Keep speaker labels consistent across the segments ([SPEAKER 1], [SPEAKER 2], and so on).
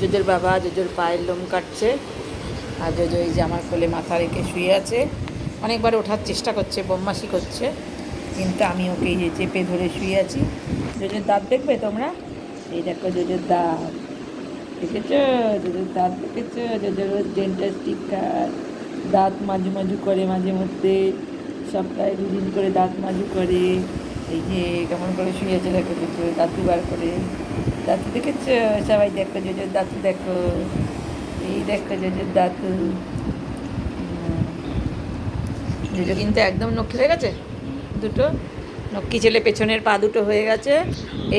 [SPEAKER 1] জোজোর বাবা জোজোর পায়ের লোম কাটছে, আর জোজো এই যে আমার কোলে মাথা রেখে শুয়ে আছে। অনেকবার ওঠার চেষ্টা করছে, বদমাশি করছে, কিন্তু আমি ওকে এই যে চেপে ধরে শুয়ে আছি। জোজোর দাঁত দেখবে তোমরা? এই দেখো জোজোর দাঁত, দেখেছ? জোজোর দাঁত দেখেছ? জোজোর ডেন্টাল স্টিকার। দাঁত মাজু মাজু করে মাঝে মধ্যে, সপ্তাহে দুদিন করে দাঁত মাজু করে। এই যে কেমন করে শুয়েছে দেখো জোজো, দাঁতু বার করে। দাঁতু দেখেছ? সবাই দেখো জোজোর দাঁতু দেখো, এই দেখো জোজোর দাঁতু। জোজো কিন্তু একদম নক্কি হয়ে গেছে, দুটো নক্কি ছেলে, পেছনের পা দুটো হয়ে গেছে।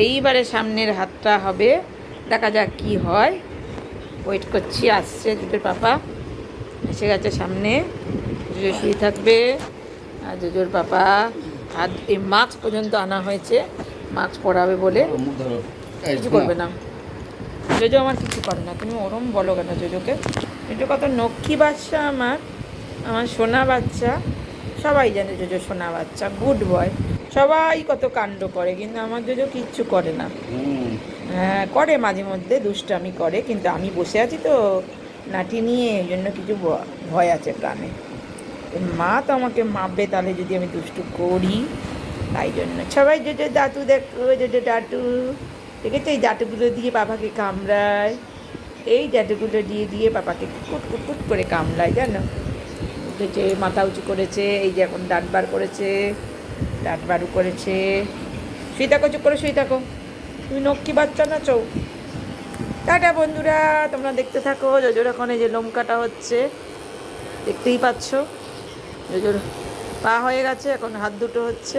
[SPEAKER 1] এইবারে সামনের হাতটা হবে, দেখা যাক কি হয়। ওয়েট করছি, আসছে জোজোর পাপা, এসে গেছে সামনে। জোজো শুয়ে থাকবে, আর জোজোর পাপা হাত, এই মাস্ক পর্যন্ত আনা হয়েছে, মাস্ক পরাবে বলে। কিছু করবে না জোজো, আমার কিছু করে না, তুমি ওরম বলো কেন জোজোকে? জোজো কত নক্ষী বাচ্চা, আমার সোনা বাচ্চা। সবাই জানে জোজো সোনা বাচ্চা, গুড বয়। সবাই কত কাণ্ড করে, কিন্তু আমার জোজো কিচ্ছু করে না। হ্যাঁ করে, মাঝে মধ্যে দুষ্টামি করে, কিন্তু আমি বসে আছি তো নাটি নিয়ে, এই জন্য কিছু ভয় আছে প্রাণে। মা তো আমাকে মাপবে তাহলে যদি আমি দুষ্টু করি, তাই জন্য। সবাই জোজো দাঁতু দেখো, জোজো দাঁতু দেখেছো? এই দাঁতুগুলো দিয়ে বাবাকে কামড়ায়, এই দাঁতুগুলো দিয়ে দিয়ে বাবাকে কুকুট কুকুট করে কামড়ায়, জানো? যে মাথা উঁচু করেছে, এই যে এখন দাঁত বার করেছে, দাঁত বারু করেছে। শুয়ে থাকো, চুপ করে শুয়ে থাকো, তুমি নক্কি বাচ্চা না চৌ। টাটা বন্ধুরা, তোমরা দেখতে থাকো। জোজোর এখন এই যে লোম কাটা হচ্ছে, দেখতেই পাচ্ছ। জোজোর পা হয়ে গেছে, এখন হাত দুটো হচ্ছে।